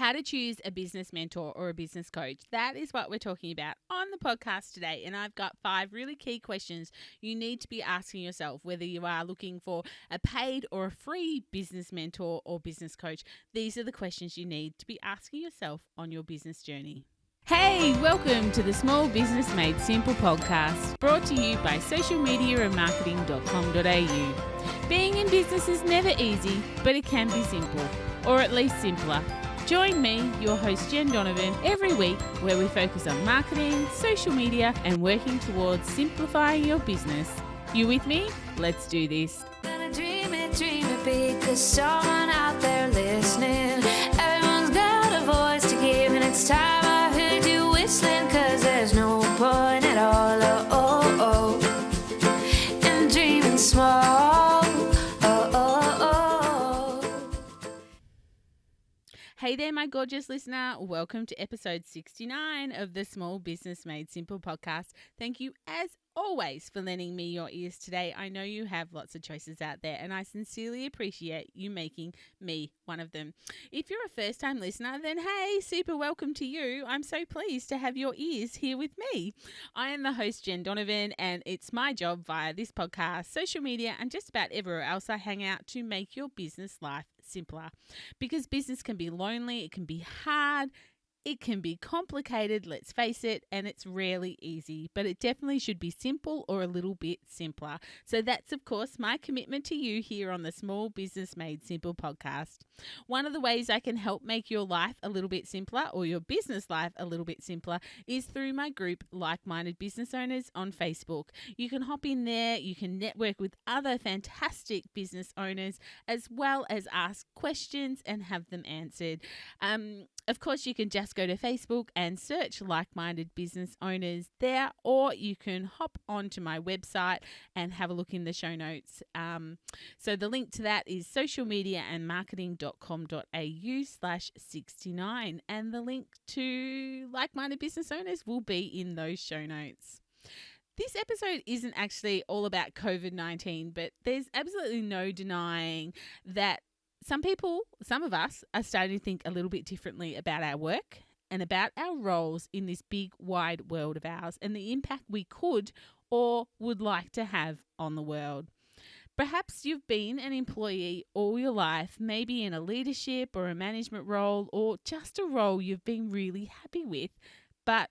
how to choose a business mentor or a business coach. That is what we're talking about on the podcast today. And I've got 5 really key questions you need to be asking yourself, whether you are looking for a paid or a free business mentor or business coach. These are the questions you need to be asking yourself on your business journey. Hey, welcome to the Small Business Made Simple podcast, brought to you by socialmediaandmarketing.com.au. Being in business is never easy, but it can be simple, or at least simpler. Join me, your host Jen Donovan, every week where we focus on marketing, social media, and working towards simplifying your business. You with me? Let's do this. Gonna dream it big, 'cause someone out there listening. Everyone's got a voice to give, and it's time I heard you whistling, 'cause there's no point at all, in dreaming small. Hey there, my gorgeous listener. Welcome to episode 69 of the Small Business Made Simple podcast. Thank you, as always, for lending me your ears today. I know you have lots of choices out there, and I sincerely appreciate you making me one of them. If you're a first-time listener, then hey, super welcome to you. I'm so pleased to have your ears here with me. I am the host, Jen Donovan, and it's my job via this podcast, social media, and just about everywhere else I hang out to make your business life simpler. Because business can be lonely, it can be hard, it can be complicated, let's face it, and it's rarely easy, but it definitely should be simple or a little bit simpler. So that's, of course, my commitment to you here on the Small Business Made Simple podcast. One of the ways I can help make your life a little bit simpler, or your business life a little bit simpler, is through my group, Like-Minded Business Owners, on Facebook. You can hop in there, you can network with other fantastic business owners, as well as ask questions and have them answered. Of course, you can just go to Facebook and search Like-Minded Business Owners there, or you can hop onto my website and have a look in the show notes. So the link to that is socialmediaandmarketing.com.au/69, and the link to Like-Minded Business Owners will be in those show notes. This episode isn't actually all about COVID-19, but there's absolutely no denying that some of us are starting to think a little bit differently about our work and about our roles in this big, wide world of ours, and the impact we could or would like to have on the world. Perhaps you've been an employee all your life, maybe in a leadership or a management role, or just a role you've been really happy with, but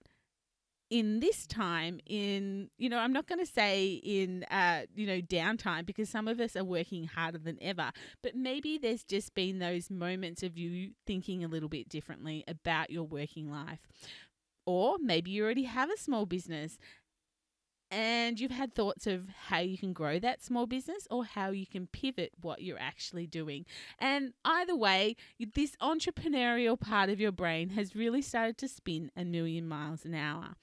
in this time, I'm not going to say in downtime, because some of us are working harder than ever, but maybe there's just been those moments of you thinking a little bit differently about your working life. Or maybe you already have a small business and you've had thoughts of how you can grow that small business or how you can pivot what you're actually doing. And either way, this entrepreneurial part of your brain has really started to spin a million miles an hour.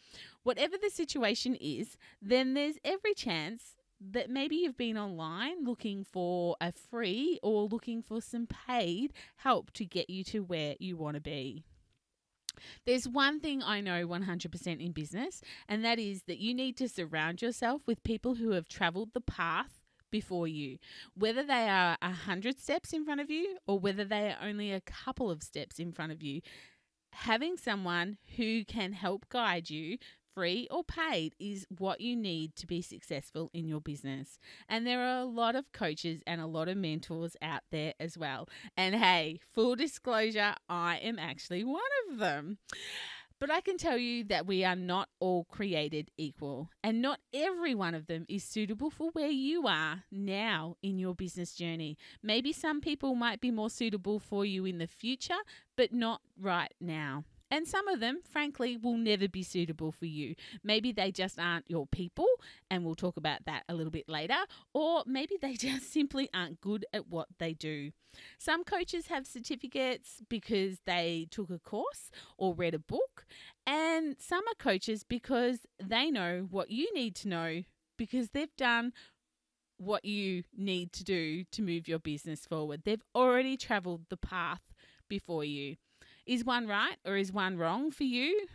Whatever the situation is, then there's every chance that maybe you've been online looking for a free or looking for some paid help to get you to where you want to be. There's one thing I know 100% in business, and that is that you need to surround yourself with people who have traveled the path before you, whether they are 100 steps in front of you or whether they are only a couple of steps in front of you. Having someone who can help guide you, free or paid, is what you need to be successful in your business. And there are a lot of coaches and a lot of mentors out there as well. And hey, full disclosure, I am actually one of them. But I can tell you that we are not all created equal, and not every one of them is suitable for where you are now in your business journey. Maybe some people might be more suitable for you in the future, but not right now. And some of them, frankly, will never be suitable for you. Maybe they just aren't your people, and we'll talk about that a little bit later. Or maybe they just simply aren't good at what they do. Some coaches have certificates because they took a course or read a book. And some are coaches because they know what you need to know, because they've done what you need to do to move your business forward. They've already traveled the path before you. Is one right or is one wrong for you?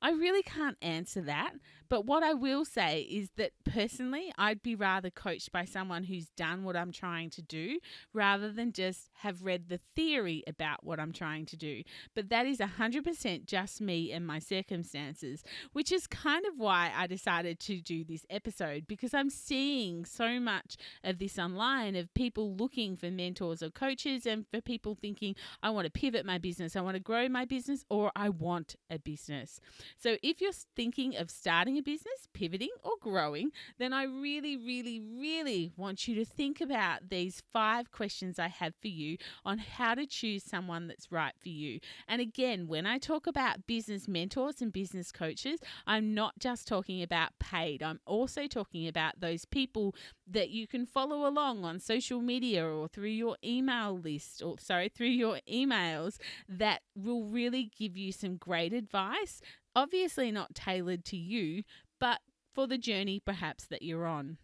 I really can't answer that, But what I will say is that personally, I'd be rather coached by someone who's done what I'm trying to do rather than just have read the theory about what I'm trying to do. But that is 100% just me and my circumstances, which is kind of why I decided to do this episode, because I'm seeing so much of this online of people looking for mentors or coaches, and for people thinking, I want to pivot my business, I want to grow my business, or I want a business. So if you're thinking of starting a business, pivoting, or growing, then I really, really, really want you to think about these 5 questions I have for you on how to choose someone that's right for you. And again, when I talk about business mentors and business coaches, I'm not just talking about paid. I'm also talking about those people that you can follow along on social media or through your email list, or through your emails, that will really give you some great advice. Obviously not tailored to you, but for the journey perhaps that you're on.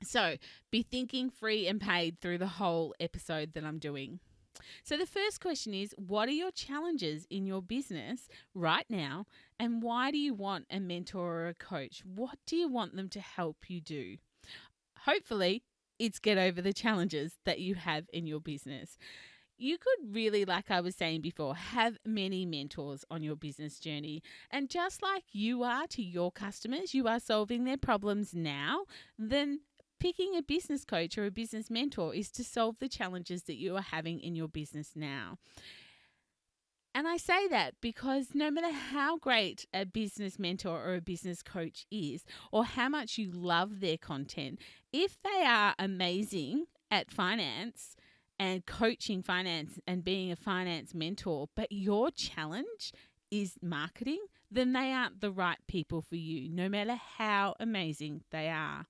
So be thinking free and paid through the whole episode that I'm doing. So the first question is, what are your challenges in your business right now, and why do you want a mentor or a coach? What do you want them to help you do? Hopefully, it's get over the challenges that you have in your business. You could really, like I was saying before, have many mentors on your business journey. And just like you are to your customers, you are solving their problems now, then picking a business coach or a business mentor is to solve the challenges that you are having in your business now. And I say that because no matter how great a business mentor or a business coach is, or how much you love their content, if they are amazing at finance and coaching finance and being a finance mentor, but your challenge is marketing, then they aren't the right people for you, no matter how amazing they are.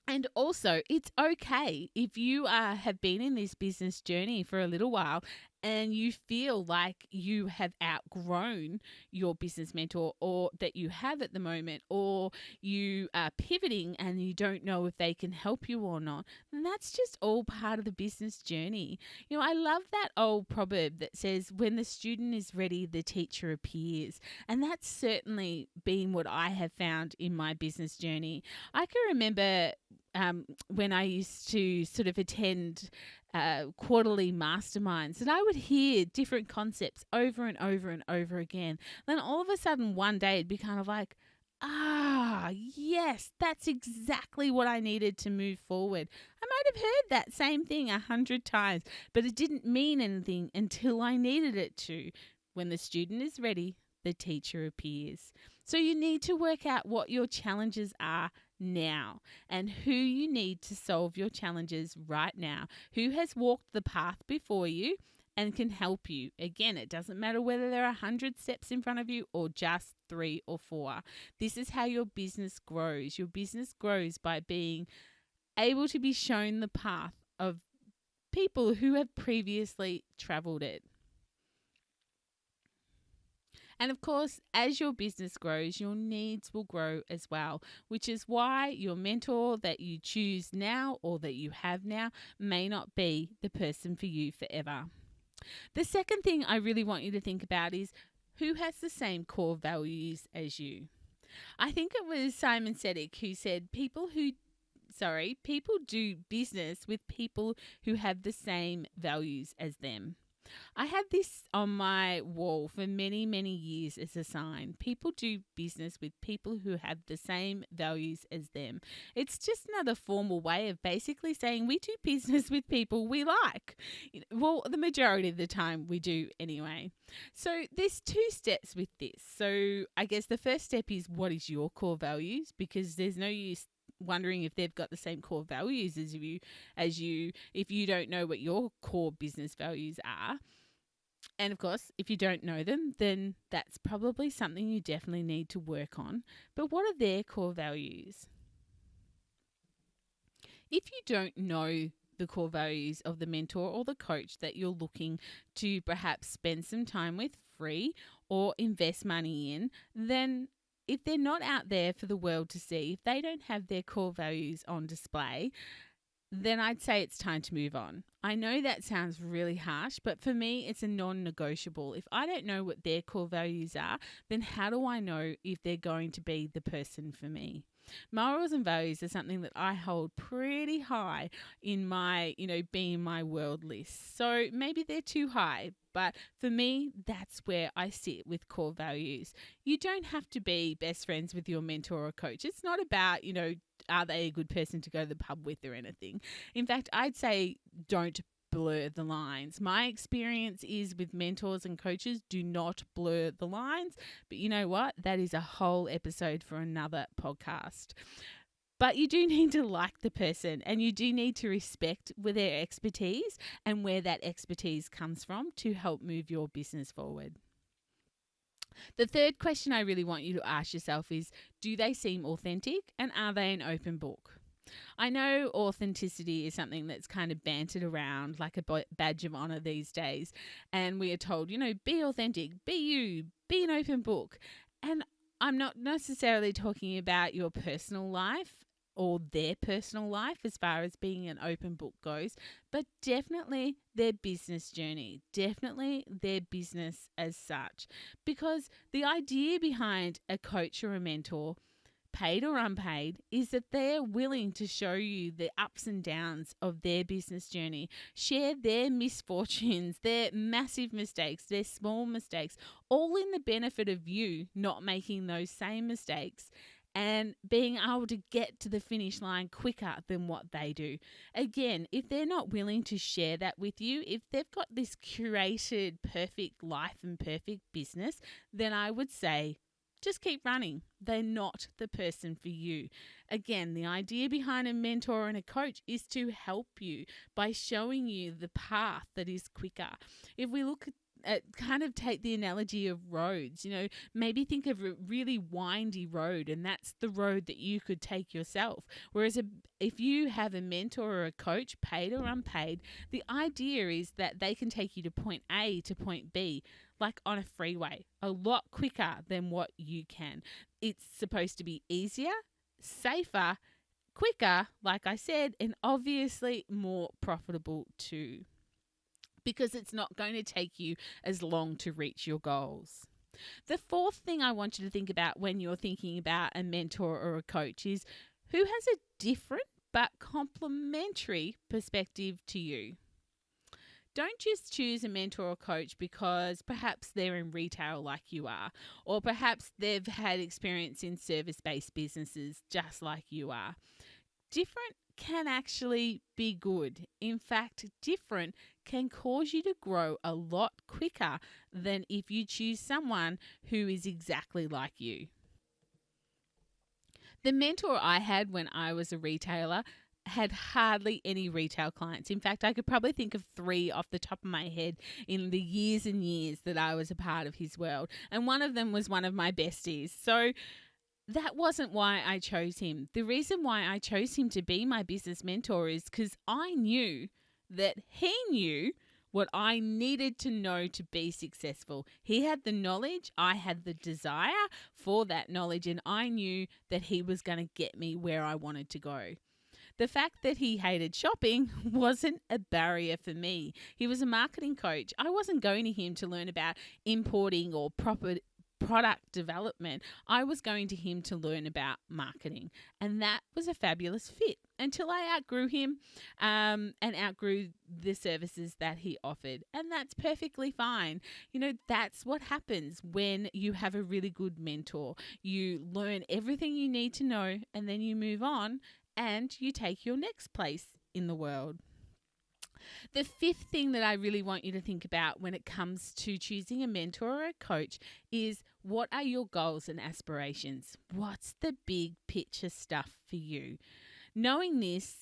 And also, it's okay if you have been in this business journey for a little while and you feel like you have outgrown your business mentor, or that you have at the moment, or you are pivoting and you don't know if they can help you or not. And that's just all part of the business journey. You know, I love that old proverb that says, when the student is ready, the teacher appears. And that's certainly been what I have found in my business journey. I can remember when I used to sort of attend quarterly masterminds, and I would hear different concepts over and over and over again. Then all of a sudden one day it'd be kind of like, yes, that's exactly what I needed to move forward. I might have heard that same thing 100 times, but it didn't mean anything until I needed it to. When the student is ready, the teacher appears. So you need to work out what your challenges are now and who you need to solve your challenges right now. Who has walked the path before you and can help you. Again, it doesn't matter whether there are 100 steps in front of you or just 3 or 4. This is how your business grows. Your business grows by being able to be shown the path of people who have previously traveled it. And of course, as your business grows, your needs will grow as well, which is why your mentor that you choose now or that you have now may not be the person for you forever. The second thing I really want you to think about is, who has the same core values as you? I think it was Simon Sinek who said people do business with people who have the same values as them. I had this on my wall for many, many years as a sign. People do business with people who have the same values as them. It's just another formal way of basically saying we do business with people we like. Well, the majority of the time we do anyway. So there's 2 steps with this. So I guess the first step is, what is your core values? Because there's no use wondering if they've got the same core values as you if you don't know what your core business values are. And of course, if you don't know them, then that's probably something you definitely need to work on. But what are their core values? If you don't know the core values of the mentor or the coach that you're looking to perhaps spend some time with free or invest money in, then if they're not out there for the world to see, if they don't have their core values on display, then I'd say it's time to move on. I know that sounds really harsh, but for me, it's a non-negotiable. If I don't know what their core values are, then how do I know if they're going to be the person for me? Morals and values are something that I hold pretty high in my, be in my world list. So maybe they're too high, but for me, that's where I sit with core values. You don't have to be best friends with your mentor or coach. It's not about, are they a good person to go to the pub with or anything. In fact, I'd say don't blur the lines. My experience is with mentors and coaches, do not blur the lines. But you know what? That is a whole episode for another podcast. But you do need to like the person, and you do need to respect with their expertise and where that expertise comes from to help move your business forward. The third question I really want you to ask yourself is, do they seem authentic, and are they an open book? I know authenticity is something that's kind of bantered around like a badge of honor these days. And we are told, be authentic, be you, be an open book. And I'm not necessarily talking about your personal life or their personal life as far as being an open book goes, but definitely their business journey, definitely their business as such. Because the idea behind a coach or a mentor, paid or unpaid, is that they're willing to show you the ups and downs of their business journey, share their misfortunes, their massive mistakes, their small mistakes, all in the benefit of you not making those same mistakes and being able to get to the finish line quicker than what they do. Again, if they're not willing to share that with you, if they've got this curated perfect life and perfect business, then I would say, just keep running. They're not the person for you. Again, the idea behind a mentor and a coach is to help you by showing you the path that is quicker. If we look at kind of take the analogy of roads, maybe think of a really windy road, and that's the road that you could take yourself. Whereas if you have a mentor or a coach, paid or unpaid, the idea is that they can take you to point A to point B, like on a freeway, a lot quicker than what you can. It's supposed to be easier, safer, quicker, like I said, and obviously more profitable too, because it's not going to take you as long to reach your goals. The fourth thing I want you to think about when you're thinking about a mentor or a coach is who has a different but complementary perspective to you. Don't just choose a mentor or coach because perhaps they're in retail like you are, or perhaps they've had experience in service-based businesses just like you are. Different can actually be good. In fact, different can cause you to grow a lot quicker than if you choose someone who is exactly like you. The mentor I had when I was a retailer had hardly any retail clients. In fact, I could probably think of 3 off the top of my head in the years and years that I was a part of his world. And one of them was one of my besties. So that wasn't why I chose him. The reason why I chose him to be my business mentor is because I knew that he knew what I needed to know to be successful. He had the knowledge, I had the desire for that knowledge, and I knew that he was going to get me where I wanted to go. The fact that he hated shopping wasn't a barrier for me. He was a marketing coach. I wasn't going to him to learn about importing or proper product development. I was going to him to learn about marketing, and that was a fabulous fit until I outgrew him and outgrew the services that he offered, and that's perfectly fine. That's what happens when you have a really good mentor. You learn everything you need to know, and then you move on and you take your next place in the world. The fifth thing that I really want you to think about when it comes to choosing a mentor or a coach is, what are your goals and aspirations? What's the big picture stuff for you? Knowing this,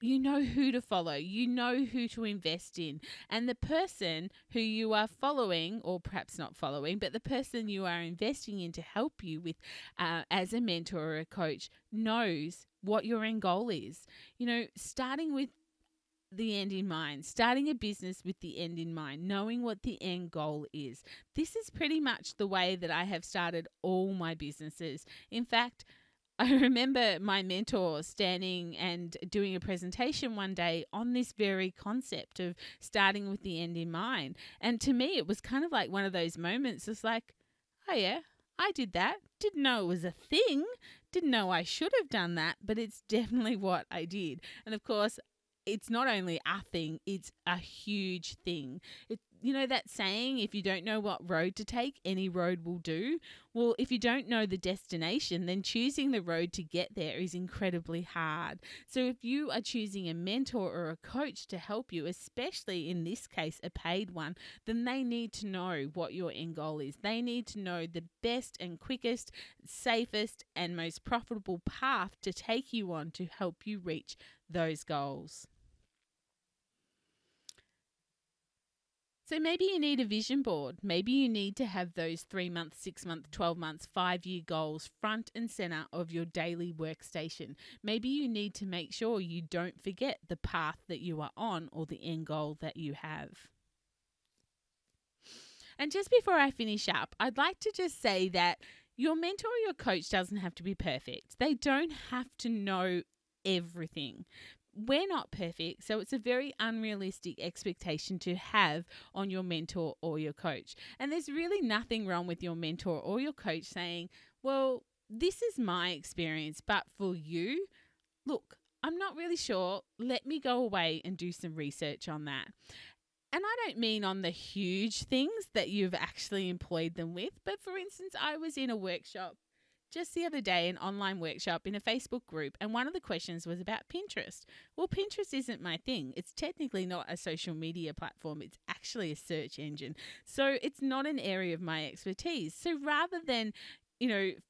you know who to follow, you know who to invest in, and the person who you are following, or perhaps not following, but the person you are investing in to help you with as a mentor or a coach knows what your end goal is. Starting with the end in mind, starting a business with the end in mind, knowing what the end goal is. This is pretty much the way that I have started all my businesses. In fact, I remember my mentor standing and doing a presentation one day on this very concept of starting with the end in mind. And to me, it was kind of like one of those moments. It's like, oh yeah, I did that. Didn't know it was a thing. Didn't know I should have done that, but it's definitely what I did. And of course, it's not only a thing, it's a huge thing. You know that saying, if you don't know what road to take, any road will do? Well, if you don't know the destination, then choosing the road to get there is incredibly hard. So if you are choosing a mentor or a coach to help you, especially in this case, a paid one, then they need to know what your end goal is. They need to know the best and quickest, safest, and most profitable path to take you on to help you reach those goals. So maybe you need a vision board. Maybe you need to have those 3-month, 6-month, 12 months, 5-year goals front and center of your daily workstation. Maybe you need to make sure you don't forget the path that you are on or the end goal that you have. And just before I finish up, I'd like to just say that your mentor or your coach doesn't have to be perfect. They don't have to know everything. We're not perfect, so it's a very unrealistic expectation to have on your mentor or your coach. And there's really nothing wrong with your mentor or your coach saying, well, this is my experience, but for you, look, I'm not really sure. Let me go away and do some research on that. And I don't mean on the huge things that you've actually employed them with, but for instance, I was in a workshop just the other day, an online workshop in a Facebook group, and one of the questions was about Pinterest. Well, Pinterest isn't my thing. It's technically not a social media platform. It's actually a search engine. So it's not an area of my expertise. So rather than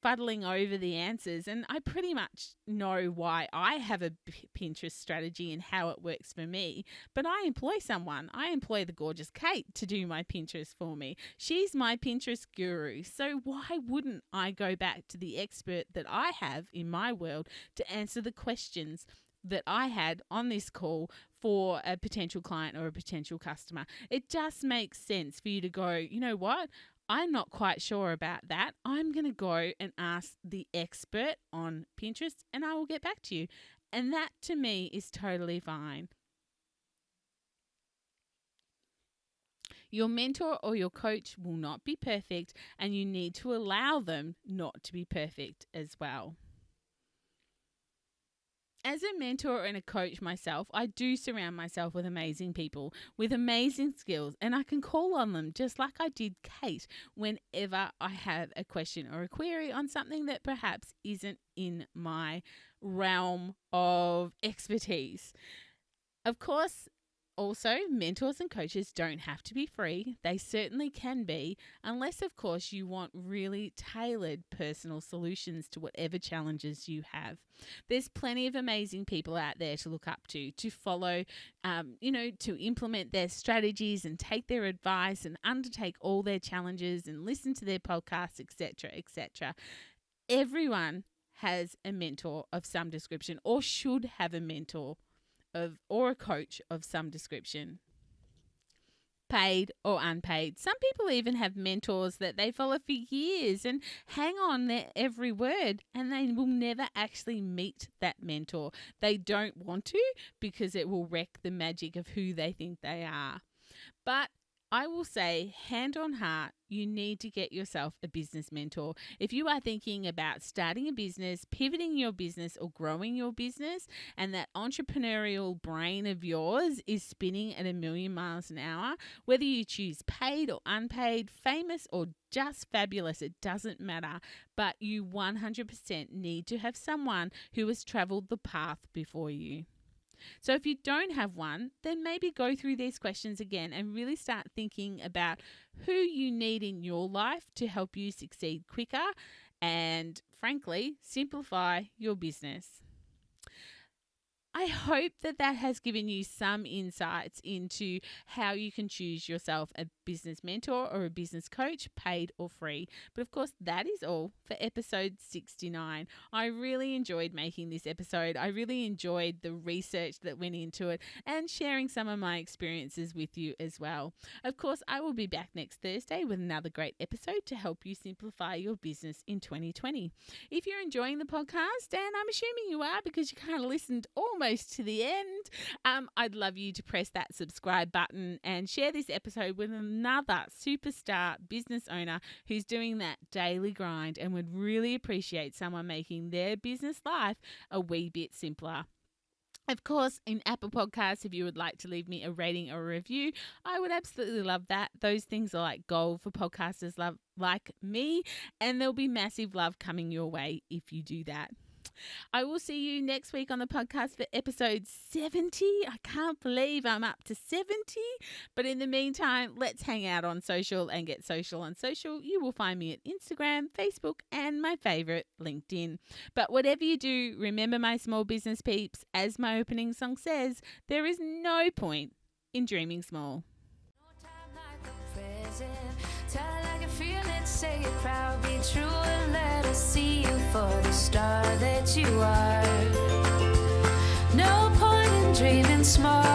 fuddling over the answers, and I pretty much know why I have a Pinterest strategy and how it works for me, but I employ someone. I employ the gorgeous Kate to do my Pinterest for me. She's my Pinterest guru. So why wouldn't I go back to the expert that I have in my world to answer the questions that I had on this call for a potential client or a potential customer? It just makes sense for you to go, you know what? I'm not quite sure about that. I'm going to go and ask the expert on Pinterest and I will get back to you. And that to me is totally fine. Your mentor or your coach will not be perfect, and you need to allow them not to be perfect as well. As a mentor and a coach myself, I do surround myself with amazing people with amazing skills, and I can call on them just like I did Kate whenever I have a question or a query on something that perhaps isn't in my realm of expertise. Of course, also, mentors and coaches don't have to be free. They certainly can be, unless, of course, you want really tailored personal solutions to whatever challenges you have. There's plenty of amazing people out there to look up to follow, to implement their strategies and take their advice and undertake all their challenges and listen to their podcasts, etc., etc. Everyone has a mentor of some description, or should have a mentor or a coach of some description, paid or unpaid. Some people even have mentors that they follow for years and hang on their every word, and they will never actually meet that mentor. They don't want to because it will wreck the magic of who they think they are. But I will say, hand on heart, you need to get yourself a business mentor. If you are thinking about starting a business, pivoting your business, or growing your business, and that entrepreneurial brain of yours is spinning at 1,000,000 miles an hour, whether you choose paid or unpaid, famous or just fabulous, it doesn't matter. But you 100% need to have someone who has traveled the path before you. So if you don't have one, then maybe go through these questions again and really start thinking about who you need in your life to help you succeed quicker and, frankly, simplify your business. I hope that has given you some insights into how you can choose yourself a business mentor or a business coach, paid or free. But of course, that is all for episode 69. I really enjoyed making this episode. I really enjoyed the research that went into it and sharing some of my experiences with you as well. Of course, I will be back next Thursday with another great episode to help you simplify your business in 2020. If you're enjoying the podcast, and I'm assuming you are because you kind of listened almost to the end, I'd love you to press that subscribe button and share this episode with another superstar business owner who's doing that daily grind and would really appreciate someone making their business life a wee bit simpler. Of course, in Apple Podcasts, if you would like to leave me a rating or a review, I would absolutely love that. Those things are like gold for podcasters like me, and there'll be massive love coming your way if you do that. I will see you next week on the podcast for episode 70. I can't believe I'm up to 70. But in the meantime, let's hang out on social and get social on social. You will find me at Instagram, Facebook, and my favorite, LinkedIn. But whatever you do, remember, my small business peeps, as my opening song says, there is no point in dreaming small. Tell it like you feel it, say it proud, be true, and let us see you for the star that you are. No point in dreaming small.